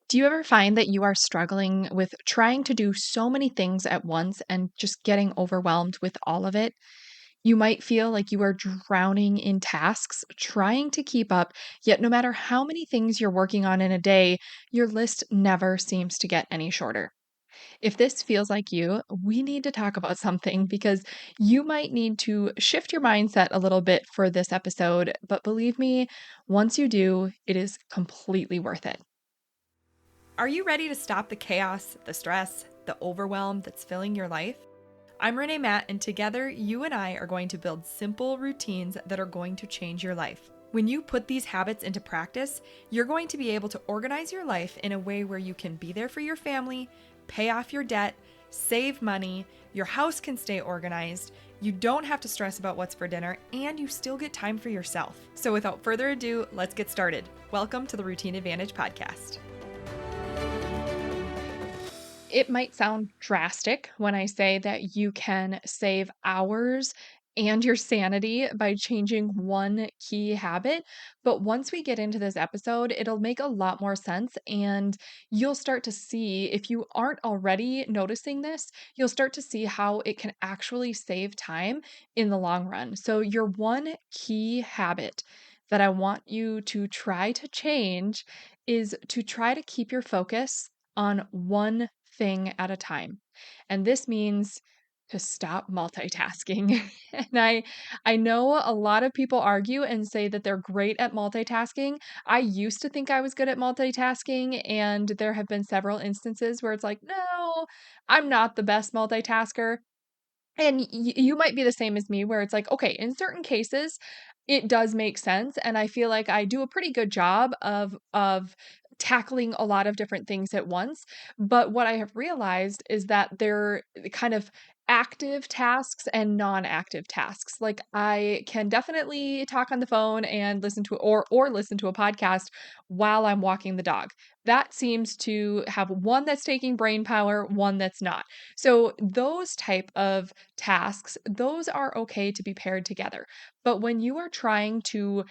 Do you ever find that you are struggling with trying to do so many things at once and just getting overwhelmed with all of it? You might feel like you are drowning in tasks, trying to keep up, yet, no matter how many things you're working on in a day, your list never seems to get any shorter. If this feels like you, we need to talk about something because you might need to shift your mindset a little bit for this episode. But believe me, once you do, it is completely worth it. Are you ready to stop the chaos, the stress, the overwhelm that's filling your life? I'm Renae Matt, and together you and I are going to build simple routines that are going to change your life. When you put these habits into practice, you're going to be able to organize your life in a way where you can be there for your family, pay off your debt, save money, your house can stay organized, you don't have to stress about what's for dinner, and you still get time for yourself. So without further ado, let's get started. Welcome to the Routine Advantage Podcast. It might sound drastic when I say that you can save hours and your sanity by changing one key habit. But once we get into this episode, it'll make a lot more sense. And you'll start to see, if you aren't already noticing this, you'll start to see how it can actually save time in the long run. So, your one key habit that I want you to try to change is to try to keep your focus on one thing at a time. And this means to stop multitasking. and I know a lot of people argue and say that they're great at multitasking. I used to think I was good at multitasking, and there have been several instances where it's like, "No, I'm not the best multitasker." And you might be the same as me where it's like, okay, in certain cases, it does make sense, and I feel like I do a pretty good job of tackling a lot of different things at once. But what I have realized is that they're kind of active tasks and non-active tasks. Like, I can definitely talk on the phone and listen to or listen to a podcast while I'm walking the dog. That seems to have one that's taking brain power, one that's not. So those type of tasks, those are okay to be paired together. But when you are trying to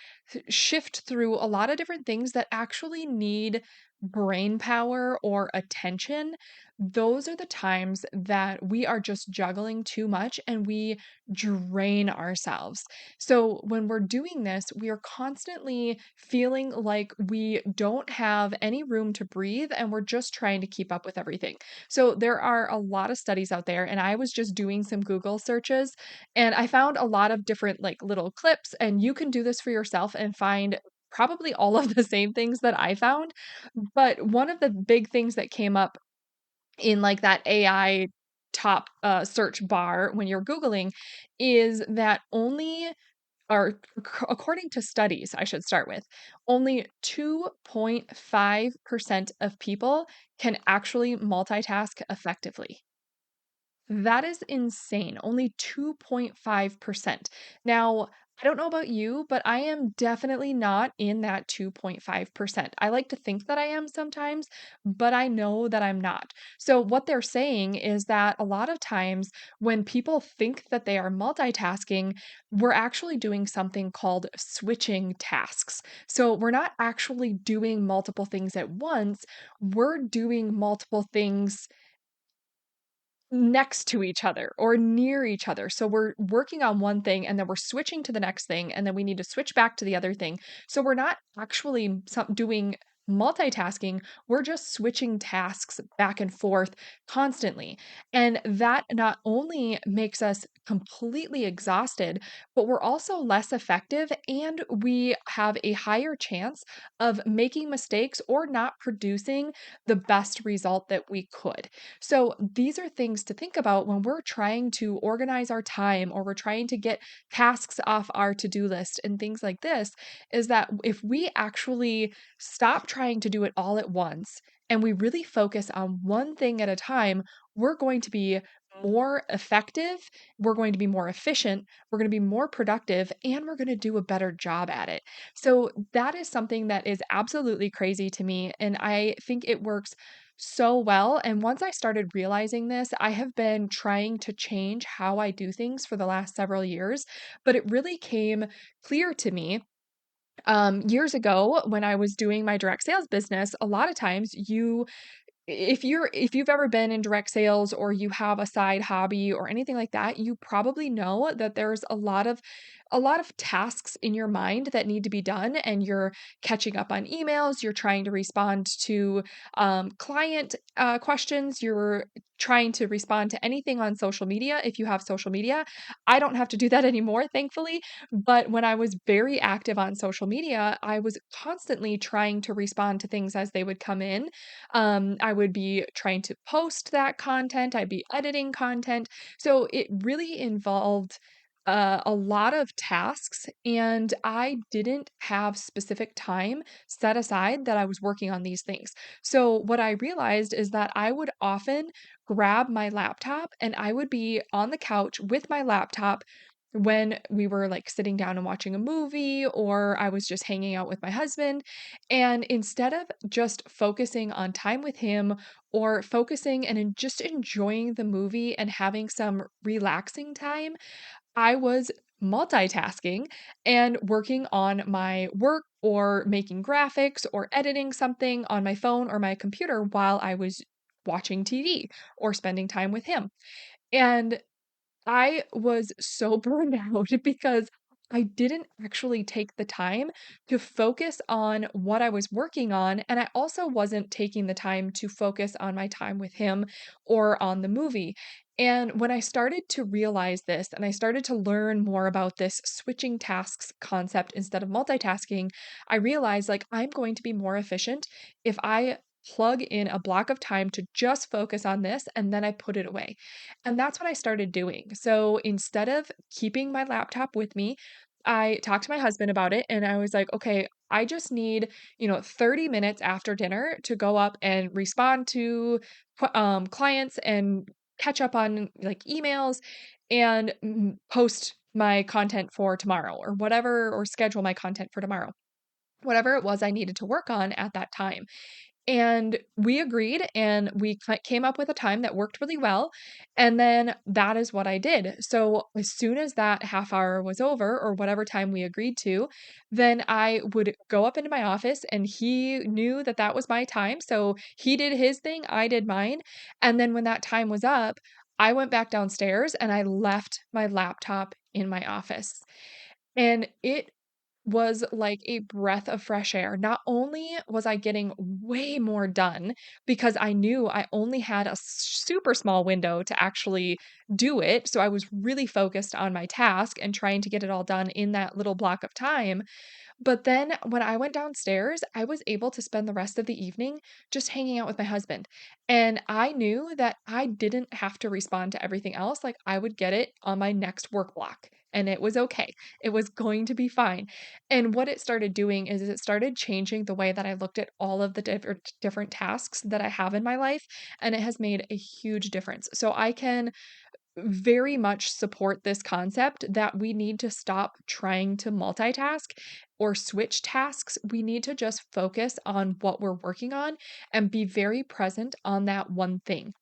shift through a lot of different things that actually need brain power or attention, those are the times that we are just juggling too much and we drain ourselves. So when we're doing this, we are constantly feeling like we don't have any room to breathe and we're just trying to keep up with everything. So there are a lot of studies out there, and I was just doing some Google searches and I found a lot of different like little clips, and you can do this for yourself and find probably all of the same things that I found. But one of the big things that came up in like that AI top search bar when you're Googling is that only or according to studies, I should start with, only 2.5% of people can actually multitask effectively. That is insane. Only 2.5%. Now, I don't know about you, but I am definitely not in that 2.5%. I like to think that I am sometimes, but I know that I'm not. So, what they're saying is that a lot of times when people think that they are multitasking, we're actually doing something called switching tasks. So, we're not actually doing multiple things at once, we're doing multiple things next to each other or near each other. So we're working on one thing and then we're switching to the next thing and then we need to switch back to the other thing. So we're not actually doing multitasking, we're just switching tasks back and forth constantly. And that not only makes us completely exhausted, but we're also less effective and we have a higher chance of making mistakes or not producing the best result that we could. So, these are things to think about when we're trying to organize our time or we're trying to get tasks off our to do list and things like this. Is that if we actually stop trying to do it all at once and we really focus on one thing at a time, we're going to be more effective, we're going to be more efficient, we're going to be more productive, and we're going to do a better job at it. So, that is something that is absolutely crazy to me. And I think it works so well. And once I started realizing this, I have been trying to change how I do things for the last several years. But it really came clear to me Years ago, when I was doing my direct sales business, a lot of times if you've ever been in direct sales or you have a side hobby or anything like that, you probably know that there's a lot of tasks in your mind that need to be done, and you're catching up on emails, you're trying to respond to client questions, you're trying to respond to anything on social media if you have social media. I don't have to do that anymore, thankfully. But when I was very active on social media, I was constantly trying to respond to things as they would come in. I would be trying to post that content, I'd be editing content. So it really involved a lot of tasks, and I didn't have specific time set aside that I was working on these things. So what I realized is that I would often grab my laptop and I would be on the couch with my laptop when we were like sitting down and watching a movie, or I was just hanging out with my husband. And instead of just focusing on time with him or focusing and just enjoying the movie and having some relaxing time, I was multitasking and working on my work or making graphics or editing something on my phone or my computer while I was watching TV or spending time with him. And I was so burned out because I didn't actually take the time to focus on what I was working on, and I also wasn't taking the time to focus on my time with him or on the movie. And when I started to realize this and I started to learn more about this switching tasks concept instead of multitasking, I realized like I'm going to be more efficient if I plug in a block of time to just focus on this and then I put it away. And that's what I started doing. So instead of keeping my laptop with me, I talked to my husband about it and I was like, okay, I just need, 30 minutes after dinner to go up and respond to clients and catch up on like emails and post my content for tomorrow or whatever, or schedule my content for tomorrow. Whatever it was I needed to work on at that time. And we agreed and we came up with a time that worked really well. And then that is what I did. So as soon as that half hour was over, or whatever time we agreed to, then I would go up into my office and he knew that that was my time. So he did his thing, I did mine. And then when that time was up, I went back downstairs and I left my laptop in my office. And it was like a breath of fresh air. Not only was I getting way more done because I knew I only had a super small window to actually do it, so I was really focused on my task and trying to get it all done in that little block of time, but then when I went downstairs, I was able to spend the rest of the evening just hanging out with my husband. And I knew that I didn't have to respond to everything else. Like I would get it on my next work block. And it was okay. It was going to be fine. And what it started doing is it started changing the way that I looked at all of the different tasks that I have in my life. And it has made a huge difference. So I can very much support this concept that we need to stop trying to multitask or switch tasks. We need to just focus on what we're working on and be very present on that one thing.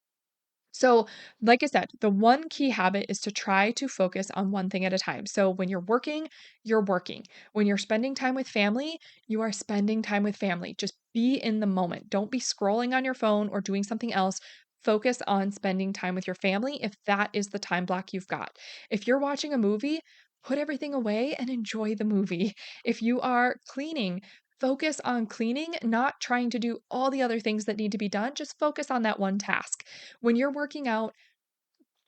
So, like I said, the one key habit is to try to focus on one thing at a time. So, when you're working, you're working. When you're spending time with family, you are spending time with family. Just be in the moment. Don't be scrolling on your phone or doing something else. Focus on spending time with your family if that is the time block you've got. If you're watching a movie, put everything away and enjoy the movie. If you are cleaning, focus on cleaning, not trying to do all the other things that need to be done. Just focus on that one task. When you're working out,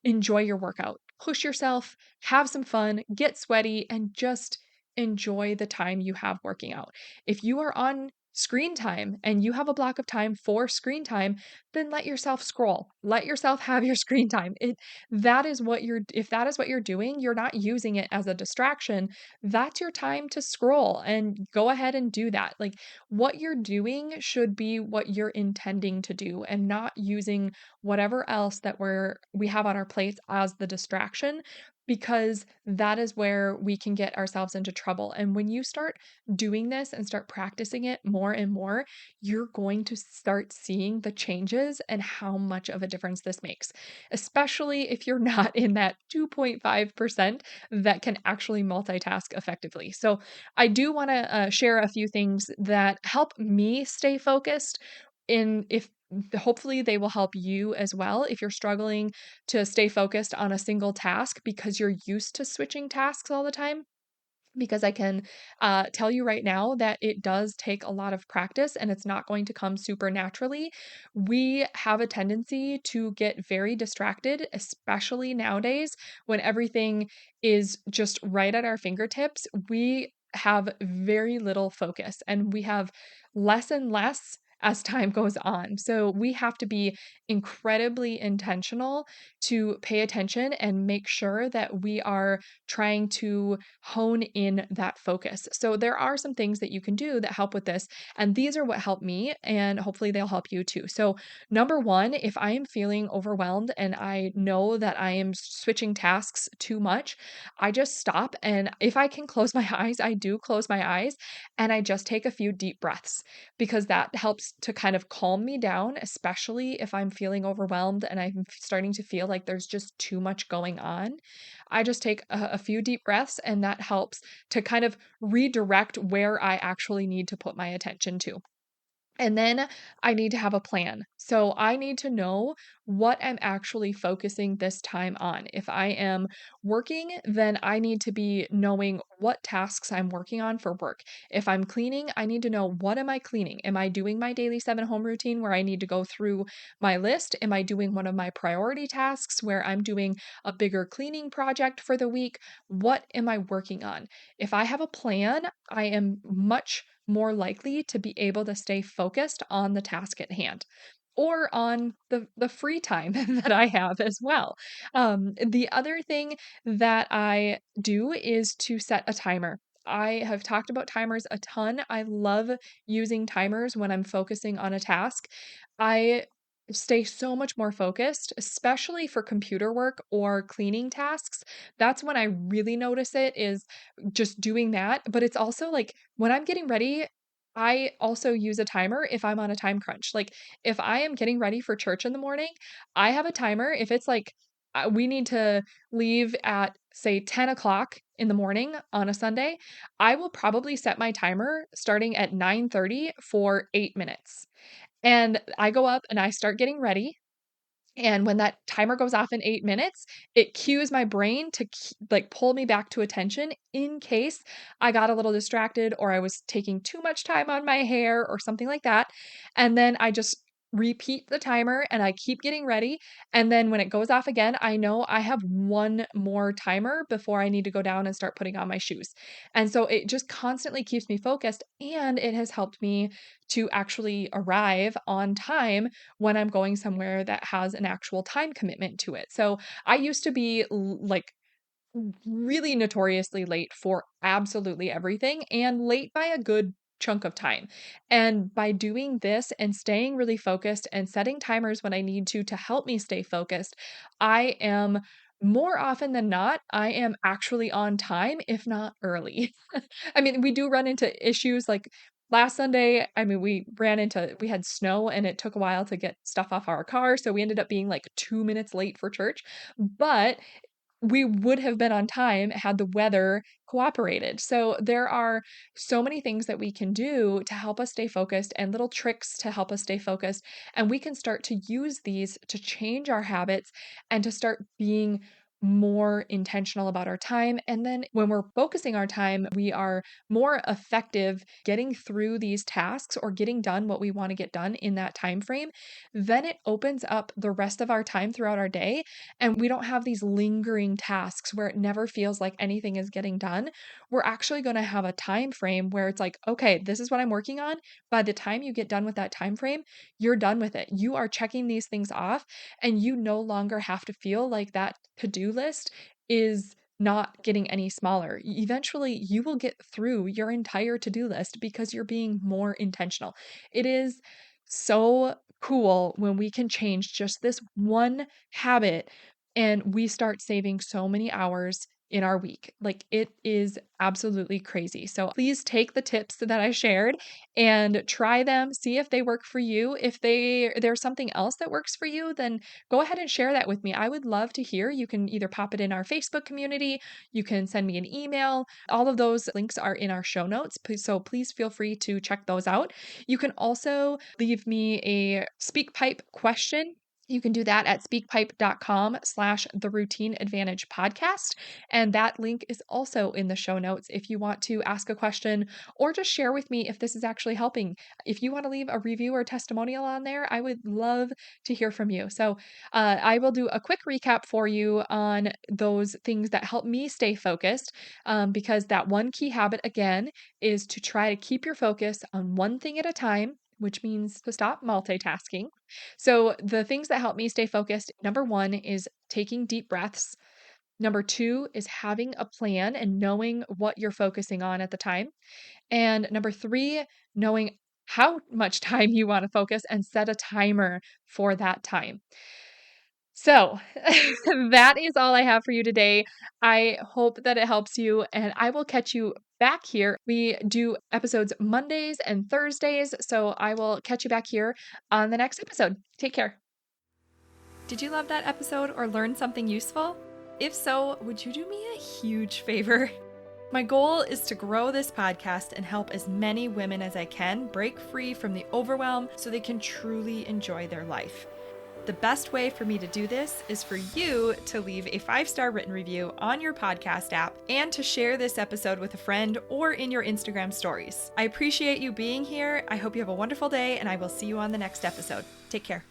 enjoy your workout. Push yourself, have some fun, get sweaty, and just enjoy the time you have working out. If you are on screen time and you have a block of time for screen time, then let yourself scroll. Let yourself have your screen time. It that is what you're if that is what you're doing, you're not using it as a distraction. That's your time to scroll and go ahead and do that. Like what you're doing should be what you're intending to do and not using whatever else that we have on our plates as the distraction. because that is where we can get ourselves into trouble. And when you start doing this and start practicing it more and more, you're going to start seeing the changes and how much of a difference this makes, especially if you're not in that 2.5% that can actually multitask effectively. So, I do want to share a few things that help me stay focused. In if hopefully they will help you as well if you're struggling to stay focused on a single task because you're used to switching tasks all the time, because I can tell you right now that it does take a lot of practice and it's not going to come super naturally. We have a tendency to get very distracted, especially nowadays when everything is just right at our fingertips. We have very little focus and we have less and less as time goes on. So we have to be incredibly intentional to pay attention and make sure that we are trying to hone in that focus. So there are some things that you can do that help with this, and these are what help me, and hopefully they'll help you too. So number one, if I am feeling overwhelmed and I know that I am switching tasks too much, I just stop, and if I can close my eyes, I do close my eyes, and I just take a few deep breaths because that helps to kind of calm me down, especially if I'm feeling overwhelmed and I'm starting to feel like there's just too much going on. I just take a few deep breaths, and that helps to kind of redirect where I actually need to put my attention to. And then I need to have a plan. So I need to know what I'm actually focusing this time on. If I am working, then I need to be knowing what tasks I'm working on for work. If I'm cleaning, I need to know, what am I cleaning? Am I doing my daily 7 home routine where I need to go through my list? Am I doing one of my priority tasks where I'm doing a bigger cleaning project for the week? What am I working on? If I have a plan, I am much more likely to be able to stay focused on the task at hand or on the free time that I have as well. The other thing that I do is to set a timer. I have talked about timers a ton. I love using timers when I'm focusing on a task. I stay so much more focused, especially for computer work or cleaning tasks. That's when I really notice it, is just doing that. But it's also like when I'm getting ready, I also use a timer if I'm on a time crunch. Like if I am getting ready for church in the morning, I have a timer. If it's like we need to leave at, say, 10 o'clock in the morning on a Sunday, I will probably set my timer starting at 9:30 for 8 minutes. And I go up and I start getting ready, and when that timer goes off in 8 minutes, it cues my brain to like pull me back to attention in case I got a little distracted or I was taking too much time on my hair or something like that. And then I just repeat the timer and I keep getting ready. And then when it goes off again, I know I have one more timer before I need to go down and start putting on my shoes. And so it just constantly keeps me focused, and it has helped me to actually arrive on time when I'm going somewhere that has an actual time commitment to it. So I used to be like really notoriously late for absolutely everything and late by a good chunk of time. And by doing this and staying really focused and setting timers when I need to help me stay focused, I am, more often than not, I am actually on time, if not early. I mean, we do run into issues like last Sunday. I mean, we had snow and it took a while to get stuff off our car. So we ended up being like 2 minutes late for church. But we would have been on time had the weather cooperated. So there are so many things that we can do to help us stay focused and little tricks to help us stay focused. And we can start to use these to change our habits and to start being more intentional about our time. And then when we're focusing our time, we are more effective getting through these tasks or getting done what we want to get done in that time frame. Then it opens up the rest of our time throughout our day, and we don't have these lingering tasks where it never feels like anything is getting done. We're actually going to have a time frame where it's like, okay, this is what I'm working on. By the time you get done with that time frame, you're done with it. You are checking these things off, and you no longer have to feel like that to-do list is not getting any smaller. Eventually, you will get through your entire to-do list because you're being more intentional. It is so cool when we can change just this one habit and we start saving so many hours in our week. Like, it is absolutely crazy. So please take the tips that I shared and try them, see if they work for you. If there's something else that works for you, then go ahead and share that with me. I would love to hear. You can either pop it in our Facebook community, you can send me an email. All of those links are in our show notes. So please feel free to check those out. You can also leave me a SpeakPipe question. You can do that at speakpipe.com/theroutineadvantagepodcast. And that link is also in the show notes if you want to ask a question or just share with me if this is actually helping. If you want to leave a review or testimonial on there, I would love to hear from you. So I will do a quick recap for you on those things that help me stay focused, because that one key habit, again, is to try to keep your focus on one thing at a time, which means to stop multitasking. So, the things that help me stay focused, number one is taking deep breaths. Number two is having a plan and knowing what you're focusing on at the time. And number three, knowing how much time you want to focus and set a timer for that time. So, that is all I have for you today. I hope that it helps you, and I will catch you back here. We do episodes Mondays and Thursdays, so I will catch you back here on the next episode. Take care. Did you love that episode or learn something useful? If so, would you do me a huge favor? My goal is to grow this podcast and help as many women as I can break free from the overwhelm so they can truly enjoy their life. The best way for me to do this is for you to leave a 5-star written review on your podcast app and to share this episode with a friend or in your Instagram stories. I appreciate you being here. I hope you have a wonderful day, and I will see you on the next episode. Take care.